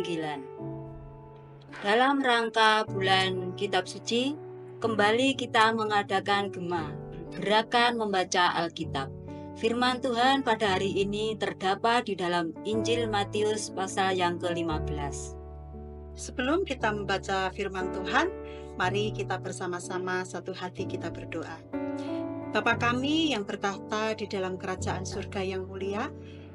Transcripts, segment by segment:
Penginggilan. Dalam rangka bulan Kitab Suci, kembali kita mengadakan Gema, gerakan membaca Alkitab. Firman Tuhan pada hari ini terdapat di dalam Injil Matius pasal yang ke-15. Sebelum kita membaca firman Tuhan, mari kita bersama-sama satu hati kita berdoa. Bapa kami yang bertahta di dalam kerajaan surga yang mulia,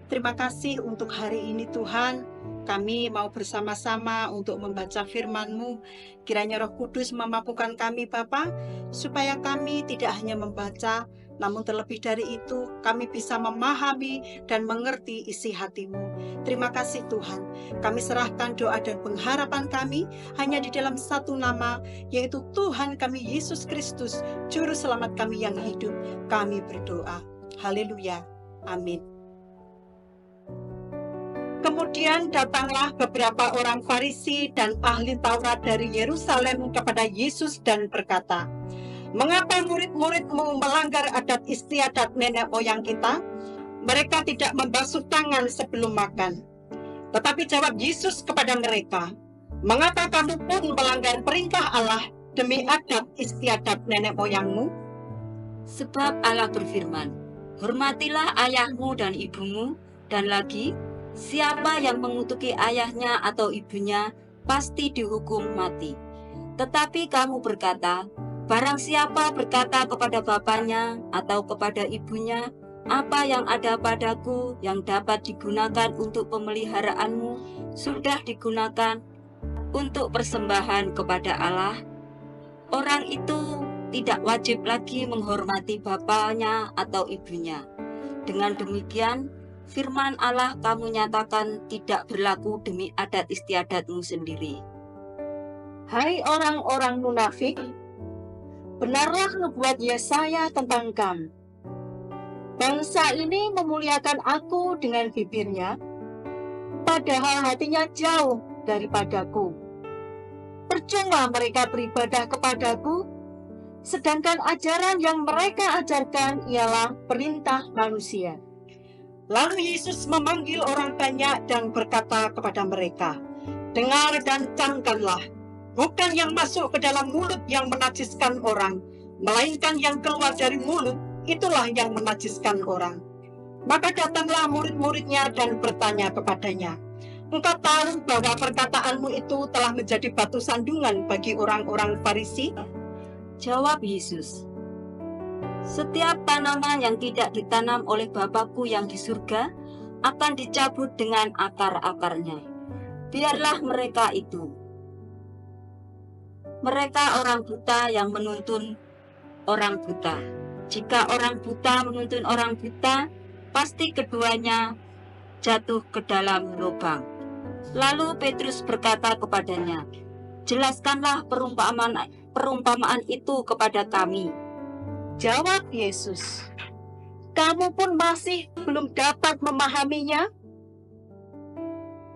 terima kasih untuk hari ini Tuhan. Kami mau bersama-sama untuk membaca firman-Mu. Kiranya Roh Kudus memampukan kami Bapa, supaya kami tidak hanya membaca, namun terlebih dari itu kami bisa memahami dan mengerti isi hati-Mu. Terima kasih Tuhan. Kami serahkan doa dan pengharapan kami hanya di dalam satu nama, yaitu Tuhan kami Yesus Kristus, Juru Selamat kami yang hidup. Kami berdoa. Haleluya. Amin. Kemudian datanglah beberapa orang Farisi dan ahli Taurat dari Yerusalem kepada Yesus dan berkata, "Mengapa murid-murid-Mu melanggar adat istiadat nenek moyang kita? Mereka tidak membasuh tangan sebelum makan." Tetapi jawab Yesus kepada mereka, "Mengapa kamu pun melanggar perintah Allah demi adat istiadat nenek moyangmu? Sebab Allah berfirman, hormatilah ayahmu dan ibumu, dan lagi, siapa yang mengutuki ayahnya atau ibunya pasti dihukum mati. Tetapi kamu berkata, barang siapa berkata kepada bapaknya atau kepada ibunya, apa yang ada padaku yang dapat digunakan untuk pemeliharaanmu sudah digunakan untuk persembahan kepada Allah, orang itu tidak wajib lagi menghormati bapaknya atau ibunya. Dengan demikian, firman Allah kamu nyatakan tidak berlaku demi adat istiadatmu sendiri." Hai orang-orang munafik, benarlah nubuat Yesaya tentang kamu. Bangsa ini memuliakan aku dengan bibirnya, padahal hatinya jauh daripadaku. Percuma mereka beribadah kepadaku, sedangkan ajaran yang mereka ajarkan ialah perintah manusia. Lalu Yesus memanggil orang banyak dan berkata kepada mereka, "Dengar dan camkanlah, bukan yang masuk ke dalam mulut yang menajiskan orang, melainkan yang keluar dari mulut, itulah yang menajiskan orang." Maka datanglah murid-muridnya dan bertanya kepadanya, "Engkau tahu bahwa perkataanmu itu telah menjadi batu sandungan bagi orang-orang Farisi?" Jawab Yesus, "Setiap tanaman yang tidak ditanam oleh Bapakku yang di surga akan dicabut dengan akar-akarnya. Biarlah mereka itu. Mereka orang buta yang menuntun orang buta. Jika orang buta menuntun orang buta, pasti keduanya jatuh ke dalam lubang." Lalu Petrus berkata kepadanya, "Jelaskanlah perumpamaan itu kepada kami." Jawab Yesus, "Kamu pun masih belum dapat memahaminya?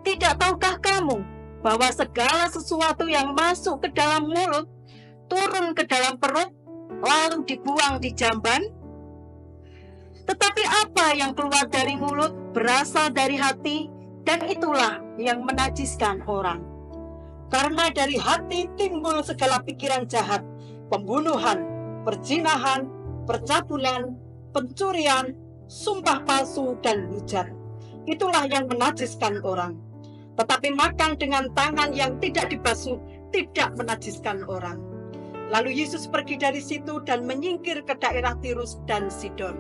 Tidak tahukah kamu bahwa segala sesuatu yang masuk ke dalam mulut, turun ke dalam perut, lalu dibuang di jamban? Tetapi apa yang keluar dari mulut berasal dari hati, dan itulah yang menajiskan orang. Karena dari hati timbul segala pikiran jahat, pembunuhan, perzinahan, percabulan, pencurian, sumpah palsu, dan hujat. Itulah yang menajiskan orang. Tetapi makan dengan tangan yang tidak dibasuh tidak menajiskan orang." Lalu Yesus pergi dari situ dan menyingkir ke daerah Tirus dan Sidon.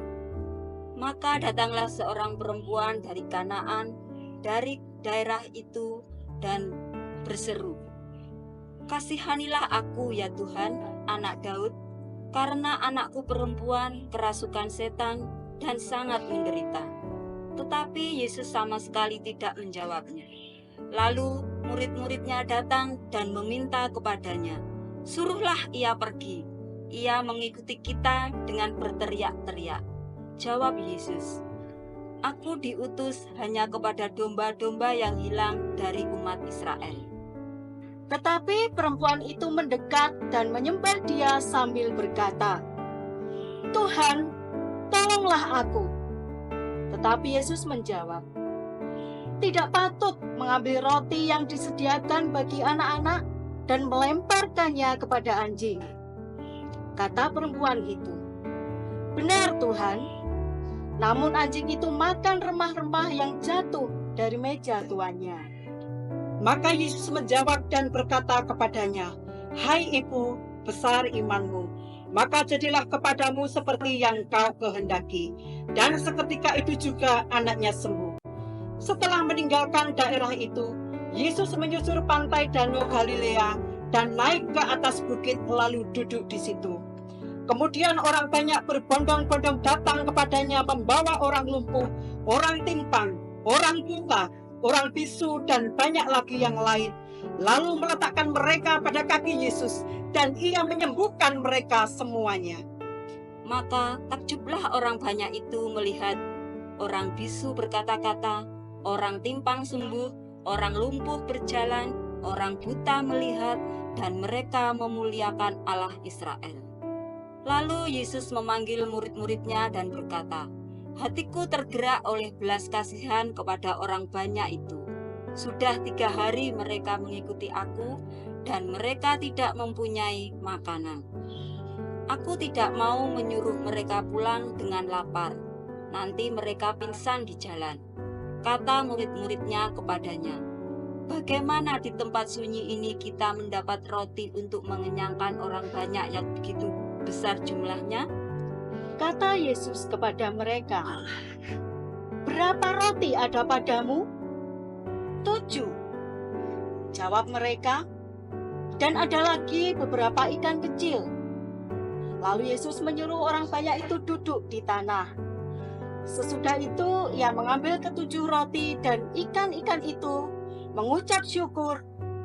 Maka datanglah seorang perempuan dari Kanaan, dari daerah itu, dan berseru, "Kasihanilah aku ya Tuhan, anak Daud, karena anakku perempuan kerasukan setan dan sangat menderita." Tetapi Yesus sama sekali tidak menjawabnya. Lalu murid-muridnya datang dan meminta kepadanya, "Suruhlah ia pergi. Ia mengikuti kita dengan berteriak-teriak." Jawab Yesus, "Aku diutus hanya kepada domba-domba yang hilang dari umat Israel." Tetapi perempuan itu mendekat dan menyembah Dia sambil berkata, "Tuhan, tolonglah aku." Tetapi Yesus menjawab, tidak patut mengambil roti yang disediakan bagi anak-anak dan melemparkannya kepada anjing. Kata perempuan itu, "Benar Tuhan, namun anjing itu makan remah-remah yang jatuh dari meja tuannya." Maka Yesus menjawab dan berkata kepadanya, "Hai ibu, besar imanmu, maka jadilah kepadamu seperti yang kau kehendaki." Dan seketika itu juga anaknya sembuh. Setelah meninggalkan daerah itu, Yesus menyusur pantai Danau Galilea dan naik ke atas bukit lalu duduk di situ. Kemudian orang banyak berbondong-bondong datang kepadanya membawa orang lumpuh, orang timpang, orang buta, orang bisu, dan banyak lagi yang lain. Lalu meletakkan mereka pada kaki Yesus, dan Ia menyembuhkan mereka semuanya. Maka takjublah orang banyak itu melihat orang bisu berkata-kata, orang timpang sembuh, orang lumpuh berjalan, orang buta melihat, dan mereka memuliakan Allah Israel. Lalu Yesus memanggil murid-muridnya dan berkata, "Hatiku tergerak oleh belas kasihan kepada orang banyak itu. Sudah 3 hari mereka mengikuti aku, dan mereka tidak mempunyai makanan. Aku tidak mau menyuruh mereka pulang dengan lapar. Nanti mereka pingsan di jalan." Kata murid-muridnya kepadanya, "Bagaimana di tempat sunyi ini kita mendapat roti untuk mengenyangkan orang banyak yang begitu besar jumlahnya?" Kata Yesus kepada mereka, "Berapa roti ada padamu?" 7, jawab mereka. "Dan ada lagi beberapa ikan kecil." Lalu Yesus menyuruh orang banyak itu duduk di tanah. Sesudah itu Ia mengambil ke-7 roti dan ikan-ikan itu, mengucap syukur,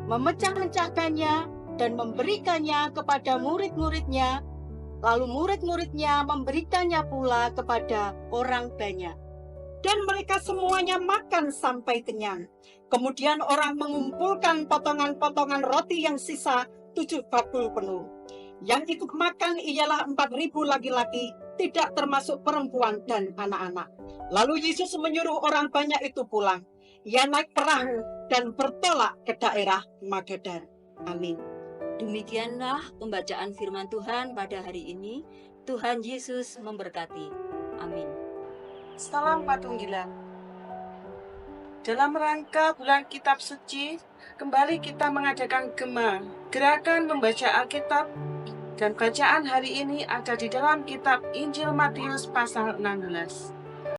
memecah-mecahkannya, dan memberikannya kepada murid-muridnya. Lalu murid-muridnya memberikannya pula kepada orang banyak. Dan mereka semuanya makan sampai kenyang. Kemudian orang mengumpulkan potongan-potongan roti yang sisa 7 bakul penuh. Yang ikut makan ialah 4.000 laki-laki, tidak termasuk perempuan dan anak-anak. Lalu Yesus menyuruh orang banyak itu pulang. Ia naik perahu dan bertolak ke daerah Magadan. Amin. Demikianlah pembacaan firman Tuhan pada hari ini. Tuhan Yesus memberkati. Amin. Salam Patunggilan. Dalam rangka bulan Kitab Suci, kembali kita mengadakan Gema, gerakan membaca Alkitab, dan bacaan hari ini ada di dalam kitab Injil Matius pasal 16.